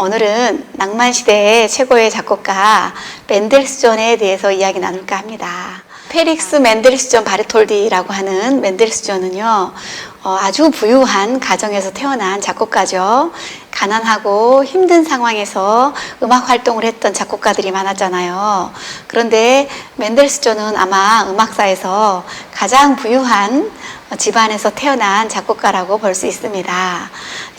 오늘은 낭만 시대의 최고의 작곡가 멘델스존에 대해서 이야기 나눌까 합니다. 페릭스 멘델스존 바르톨디라고 하는 멘델스존은요, 아주 부유한 가정에서 태어난 작곡가죠. 가난하고 힘든 상황에서 음악 활동을 했던 작곡가들이 많았잖아요. 그런데 멘델스존은 아마 음악사에서 가장 부유한 집안에서 태어난 작곡가라고 볼 수 있습니다.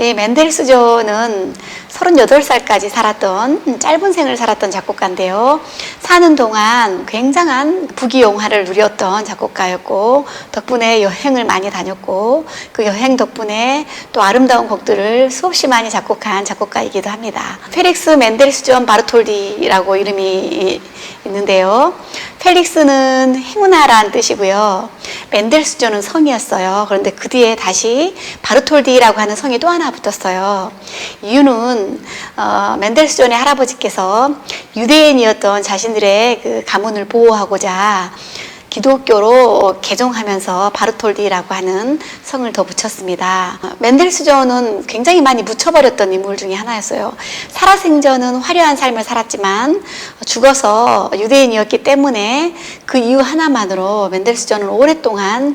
이 멘델스존은 38살까지 살았던 짧은 생을 살았던 작곡가인데요. 사는 동안 굉장한 부귀영화를 누렸던 작곡가였고, 덕분에 여행을 많이 다녔고, 그 여행 덕분에 또 아름다운 곡들을 수없이 많이 작곡한 작곡가이기도 합니다. 펠릭스 멘델스존 바르톨디라고 이름이 있는데요. 펠릭스는 행운아라는 뜻이고요. 멘델스존은 성이었어요. 그런데 그 뒤에 다시 바르톨디라고 하는 성이 또 하나 붙었어요. 이유는 멘델스존의 할아버지께서 유대인이었던 자신들의 그 가문을 보호하고자 기독교로 개종하면서 바르톨디라고 하는 성을 더 붙였습니다. 멘델스존은 굉장히 많이 묻혀버렸던 인물 중에 하나였어요. 살아생전은 화려한 삶을 살았지만 죽어서 유대인이었기 때문에 그 이유 하나만으로 멘델스존은 오랫동안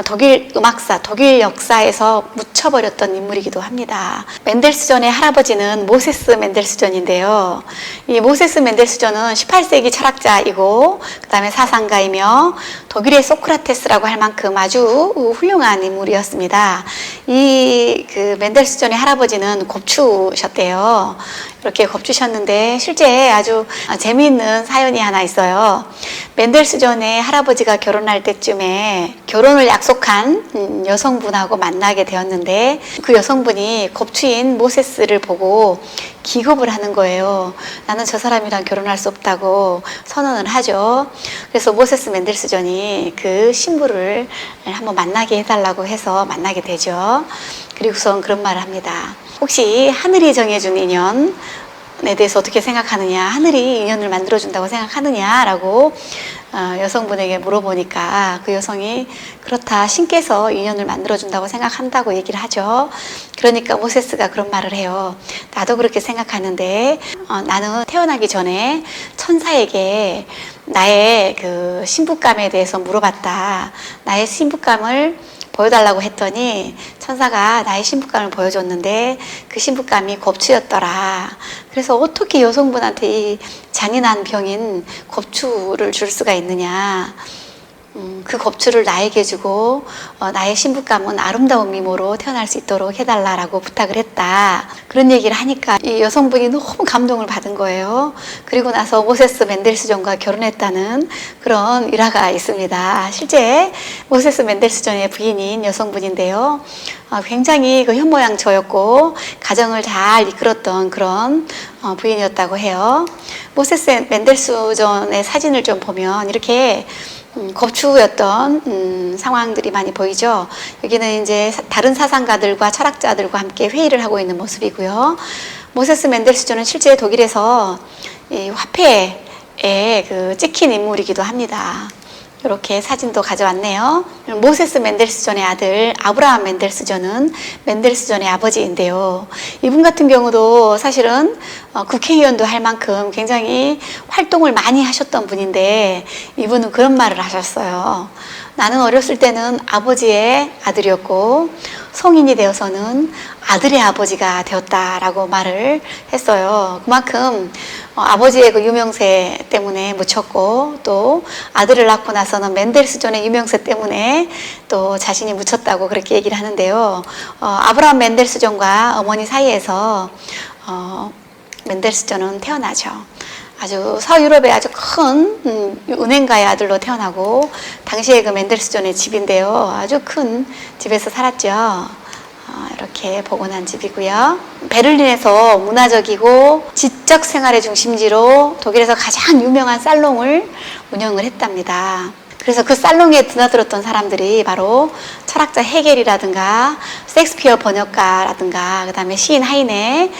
독일 음악사, 독일 역사에서 묻혀버렸던 인물이기도 합니다. 멘델스존의 할아버지는 모세스 멘델스존인데요. 이 모세스 멘델스존은 18세기 철학자이고 그 다음에 사상가이며 독일의 소크라테스라고 할 만큼 아주 훌륭한 인물이었습니다. 이 멘델스존의 할아버지는 곱추셨대요. 이렇게 곱추셨는데 실제 아주 재미있는 사연이 하나 있어요. 멘델스존의 할아버지가 결혼할 때쯤에 결혼을 약속한 여성분하고 만나게 되었는데 그 여성분이 곱추인 모세스를 보고 기겁을 하는 거예요. 나는 저 사람이랑 결혼할 수 없다고 선언을 하죠. 그래서 모세스 멘델스존이 그 신부를 한번 만나게 해달라고 해서 만나게 되죠. 그리고선 그런 말을 합니다. 혹시 하늘이 정해준 인연에 대해서 어떻게 생각하느냐, 하늘이 인연을 만들어준다고 생각하느냐라고 여성분에게 물어보니까 그 여성이 그렇다, 신께서 인연을 만들어준다고 생각한다고 얘기를 하죠. 그러니까 모세스가 그런 말을 해요. 나도 그렇게 생각하는데 나는 태어나기 전에 천사에게 나의 그 신부감에 대해서 물어봤다. 나의 신부감을 보여달라고 했더니 천사가 나의 신부감을 보여줬는데 그 신부감이 곱추였더라. 그래서 어떻게 여성분한테 이 잔인한 병인 곱추를 줄 수가 있느냐. 그 곱추를 나에게 주고 나의 신부감은 아름다운 미모로 태어날 수 있도록 해달라고 부탁을 했다. 그런 얘기를 하니까 이 여성분이 너무 감동을 받은 거예요. 그리고 나서 모세스 멘델스존과 결혼했다는 그런 일화가 있습니다. 실제 모세스 멘델스존의 부인인 여성분인데요. 굉장히 그 현모양처였고 가정을 잘 이끌었던 그런 부인이었다고 해요. 모세스 멘델스존의 사진을 좀 보면 이렇게 곱추였던 상황들이 많이 보이죠. 여기는 이제 다른 사상가들과 철학자들과 함께 회의를 하고 있는 모습이고요. 모세스 멘델스존은 실제 독일에서 이 화폐에 찍힌 인물이기도 합니다. 이렇게 사진도 가져왔네요. 모세스 멘델스존의 아들 아브라함 멘델스존은 멘델스존의 아버지인데요. 이분 같은 경우도 사실은 국회의원도 할 만큼 굉장히 활동을 많이 하셨던 분인데 이분은 그런 말을 하셨어요. 나는 어렸을 때는 아버지의 아들이었고 성인이 되어서는 아들의 아버지가 되었다라고 말을 했어요. 그만큼 아버지의 그 유명세 때문에 묻혔고 또 아들을 낳고 나서는 멘델스존의 유명세 때문에 또 자신이 묻혔다고 그렇게 얘기를 하는데요. 아브라함 멘델스존과 어머니 사이에서 멘델스존은 태어나죠. 아주 서유럽의 아주 큰 은행가의 아들로 태어나고 당시에 그 멘델스존의 집인데요. 아주 큰 집에서 살았죠. 이렇게 복원한 집이고요. 베를린에서 문화적이고 지적 생활의 중심지로 독일에서 가장 유명한 살롱을 운영을 했답니다. 그래서 그 살롱에 드나들었던 사람들이 바로 철학자 헤겔이라든가 셰익스피어 번역가라든가 그 다음에 시인 하이네,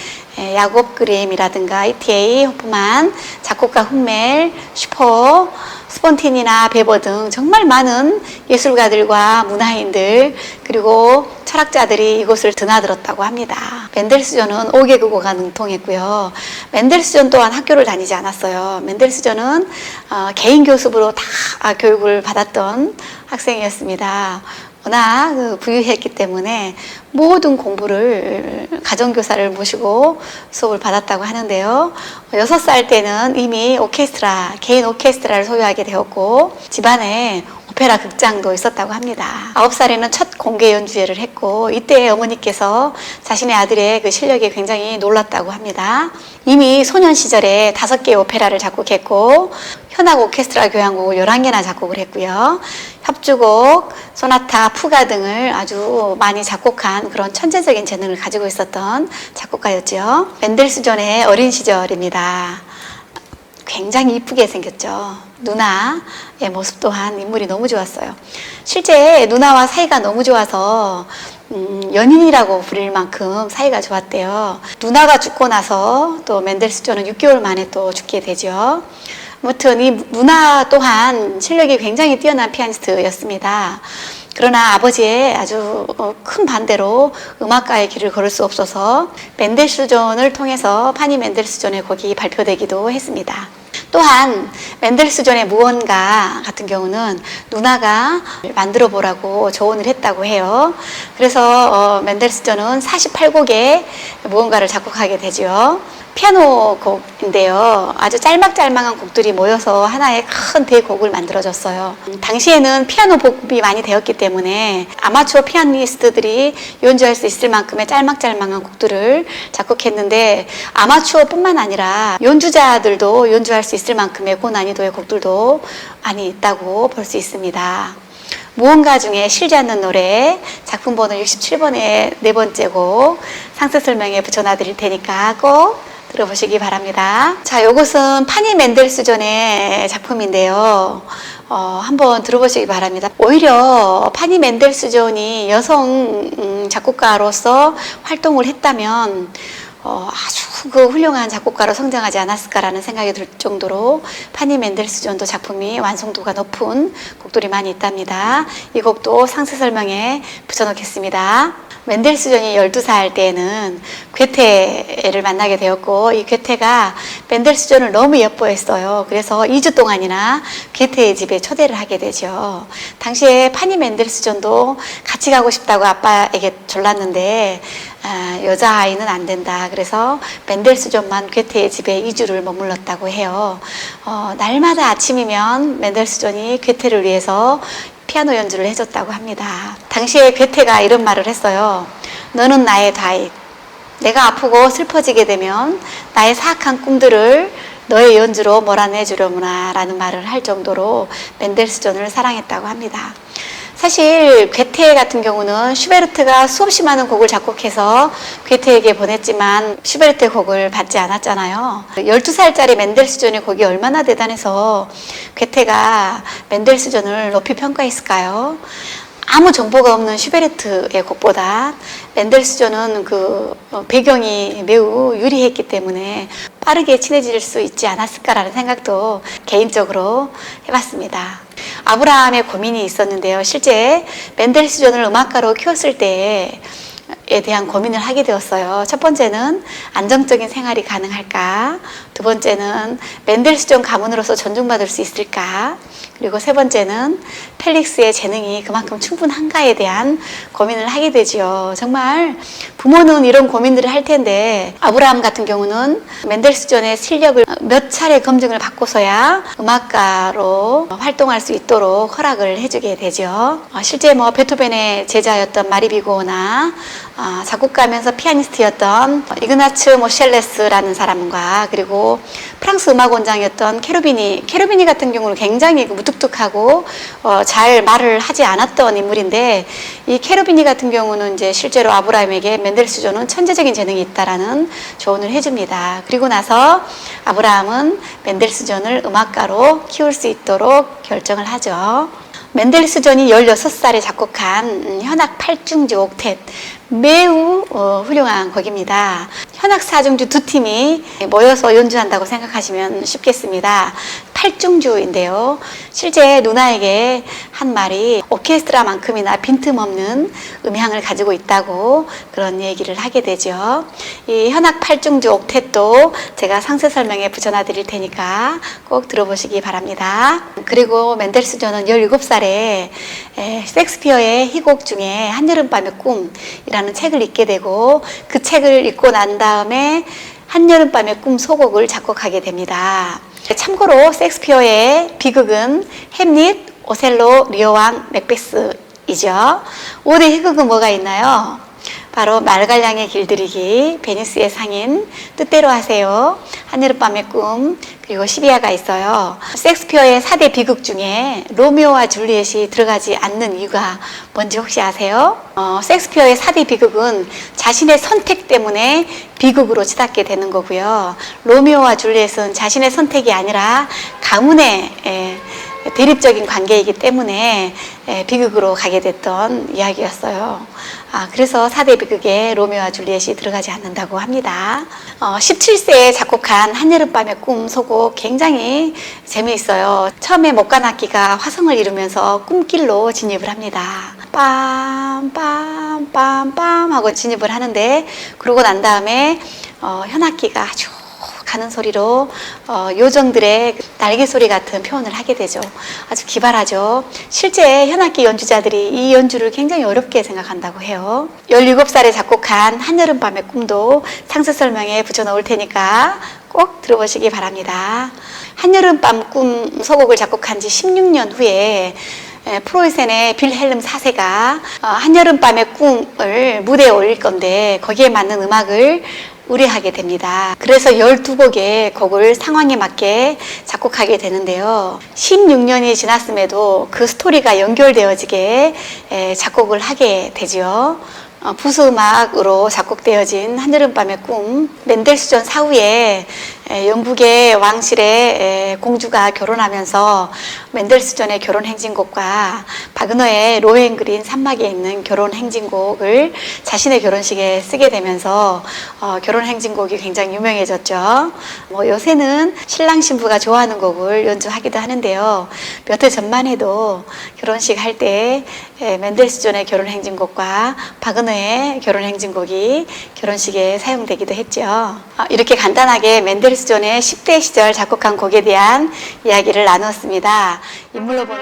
야곱 그림이라든가 E.T.A. 호프만, 작곡가 훈멜, 슈퍼, 스폰틴이나 베버 등 정말 많은 예술가들과 문화인들 그리고 철학자들이 이곳을 드나들었다고 합니다. 멘델스존은 5개국어가 능통했고요. 멘델스존 또한 학교를 다니지 않았어요. 멘델스존은 개인 교습으로 다 교육을 받았던 학생이었습니다. 워낙 부유했기 때문에 모든 공부를 가정교사를 모시고 수업을 받았다고 하는데요. 6살 때는 이미 오케스트라, 개인 오케스트라를 소유하게 되었고 집안에 오페라 극장도 있었다고 합니다. 9살에는 첫 공개 연주회를 했고 이때 어머니께서 자신의 아들의 그 실력에 굉장히 놀랐다고 합니다. 이미 소년 시절에 5개의 오페라를 작곡했고 현악 오케스트라 교향곡을 11개나 작곡을 했고요. 협주곡, 소나타, 푸가 등을 아주 많이 작곡한 그런 천재적인 재능을 가지고 있었던 작곡가였죠. 멘델스존의 어린 시절입니다. 굉장히 이쁘게 생겼죠. 누나의 모습 또한 인물이 너무 좋았어요. 실제 누나와 사이가 너무 좋아서 연인이라고 부릴 만큼 사이가 좋았대요. 누나가 죽고 나서 또 멘델스존은 6개월 만에 또 죽게 되죠. 아무튼 이 누나 또한 실력이 굉장히 뛰어난 피아니스트였습니다. 그러나 아버지의 아주 큰 반대로 음악가의 길을 걸을 수 없어서 멘델스존을 통해서 파니 멘델스존의 곡이 발표되기도 했습니다. 또한 멘델스존의 무언가 같은 경우는 누나가 만들어 보라고 조언을 했다고 해요. 그래서 멘델스존은 48곡의 무언가를 작곡하게 되죠. 피아노 곡인데요. 아주 짤막짤막한 곡들이 모여서 하나의 큰 대곡을 만들어줬어요. 당시에는 피아노 보급이 많이 되었기 때문에 아마추어 피아니스트들이 연주할 수 있을 만큼의 짤막짤막한 곡들을 작곡했는데 아마추어뿐만 아니라 연주자들도 연주할 수 있을 만큼의 고난이도의 곡들도 많이 있다고 볼 수 있습니다. 무언가 중에 실지 않는 노래 작품 번호 67번의 네 번째 곡 상세 설명에 붙여놔 드릴 테니까 꼭 들어보시기 바랍니다. 자, 요것은 파니 멘델스존의 작품인데요. 한번 들어보시기 바랍니다. 오히려 파니 멘델스존이 여성 작곡가로서 활동을 했다면 아주 그 훌륭한 작곡가로 성장하지 않았을까라는 생각이 들 정도로 파니 멘델스존도 작품이 완성도가 높은 곡들이 많이 있답니다. 이 곡도 상세 설명에 붙여놓겠습니다. 멘델스존이 12살 때에는 괴테를 만나게 되었고 이 괴테가 멘델스존을 너무 예뻐했어요. 그래서 2주 동안이나 괴테의 집에 초대를 하게 되죠. 당시에 파니 멘델스존도 같이 가고 싶다고 아빠에게 졸랐는데 여자아이는 안 된다. 그래서 멘델스존만 괴테의 집에 2주를 머물렀다고 해요. 날마다 아침이면 멘델스존이 괴테를 위해서 피아노 연주를 해줬다고 합니다. 당시에 괴테가 이런 말을 했어요. 너는 나의 다익. 내가 아프고 슬퍼지게 되면 나의 사악한 꿈들을 너의 연주로 몰아내주려무나 라는 말을 할 정도로 멘델스존을 사랑했다고 합니다. 사실 괴테 같은 경우는 슈베르트가 수없이 많은 곡을 작곡해서 괴테에게 보냈지만 슈베르트의 곡을 받지 않았잖아요. 12살짜리 멘델스존의 곡이 얼마나 대단해서 괴테가 멘델스존을 높이 평가했을까요? 아무 정보가 없는 슈베르트의 곡보다 멘델스존은 그 배경이 매우 유리했기 때문에 빠르게 친해질 수 있지 않았을까라는 생각도 개인적으로 해봤습니다. 아브라함의 고민이 있었는데요. 실제 멘델스존을 음악가로 키웠을 때에 대한 고민을 하게 되었어요. 첫 번째는 안정적인 생활이 가능할까? 두 번째는 멘델스존 가문으로서 존중받을 수 있을까? 그리고 세 번째는 펠릭스의 재능이 그만큼 충분한가에 대한 고민을 하게 되죠. 정말 부모는 이런 고민들을 할 텐데 아브라함 같은 경우는 멘델스존의 실력을 몇 차례 검증을 받고서야 음악가로 활동할 수 있도록 허락을 해주게 되죠. 실제 베토벤의 제자였던 마리비고나 작곡가면서 피아니스트였던 이그나츠 모셸레스라는 사람과 그리고 프랑스 음악원장이었던 케르비니 같은 경우는 굉장히 무뚝뚝하고 잘 말을 하지 않았던 인물인데 이 케르비니 같은 경우는 이제 실제로 아브라함에게 멘델스존은 천재적인 재능이 있다라는 조언을 해줍니다. 그리고 나서 아브라함은 멘델스존을 음악가로 키울 수 있도록 결정을 하죠. 멘델스존이 16살에 작곡한 현악 8중주 옥텟 매우 훌륭한 곡입니다. 현악 4중주 두 팀이 모여서 연주한다고 생각하시면 쉽겠습니다. 팔중주인데요. 실제 누나에게 한 말이 오케스트라만큼이나 빈틈없는 음향을 가지고 있다고 그런 얘기를 하게 되죠. 이 현악 팔중주 옥텟도 제가 상세 설명에 붙여놔 드릴 테니까 꼭 들어보시기 바랍니다. 그리고 멘델스존은 17살에 셰익스피어의 희곡 중에 한여름밤의 꿈이라는 책을 읽게 되고 그 책을 읽고 난 다음에 한여름밤의 꿈 소곡을 작곡하게 됩니다. 참고로 셰익스피어의 비극은 햄릿, 오셀로, 리어왕, 맥베스이죠. 5대 희극은 뭐가 있나요? 바로 말갈량의 길들이기, 베니스의 상인, 뜻대로 하세요, 한여름밤의 꿈, 그리고 시비아가 있어요. 셰익스피어의 4대 비극 중에 로미오와 줄리엣이 들어가지 않는 이유가 뭔지 혹시 아세요? 셰익스피어의 4대 비극은 자신의 선택 때문에 비극으로 치닫게 되는 거고요. 로미오와 줄리엣은 자신의 선택이 아니라 가문의 대립적인 관계이기 때문에 비극으로 가게 됐던 이야기였어요. 그래서 4대 비극에 로미오와 줄리엣이 들어가지 않는다고 합니다. 17세에 작곡한 한여름밤의 꿈 소곡 굉장히 재미있어요. 처음에 목관악기가 화성을 이루면서 꿈길로 진입을 합니다. 빰빰빰빰 하고 진입을 하는데, 그러고 난 다음에 현악기가 아주 가는 소리로 요정들의 날개 소리 같은 표현을 하게 되죠. 아주 기발하죠. 실제 현악기 연주자들이 이 연주를 굉장히 어렵게 생각한다고 해요. 17살에 작곡한 한여름밤의 꿈도 상세 설명에 붙여 놓을 테니까 꼭 들어보시기 바랍니다. 한여름밤 꿈 소곡을 작곡한 지 16년 후에 프로이센의 빌헬름 4세가 한여름밤의 꿈을 무대에 올릴 건데 거기에 맞는 음악을 의뢰하게 됩니다. 그래서 12곡의 곡을 상황에 맞게 작곡하게 되는데요. 16년이 지났음에도 그 스토리가 연결되어지게 작곡을 하게 되죠. 부수음악으로 작곡되어진 한여름밤의 꿈, 멘델스존 사후에 영국의 왕실의 공주가 결혼하면서 멘델스존의 결혼 행진곡과 바그너의 로헨그린 산막에 있는 결혼 행진곡을 자신의 결혼식에 쓰게 되면서 결혼 행진곡이 굉장히 유명해졌죠. 요새는 신랑 신부가 좋아하는 곡을 연주하기도 하는데요. 몇 해 전만 해도 결혼식 할 때 멘델스존의 결혼 행진곡과 바그너의 결혼 행진곡이 결혼식에 사용되기도 했죠. 이렇게 간단하게 멘델스존의 10대 시절 작곡한 곡에 대한 이야기를 나누었습니다. 인물로 보는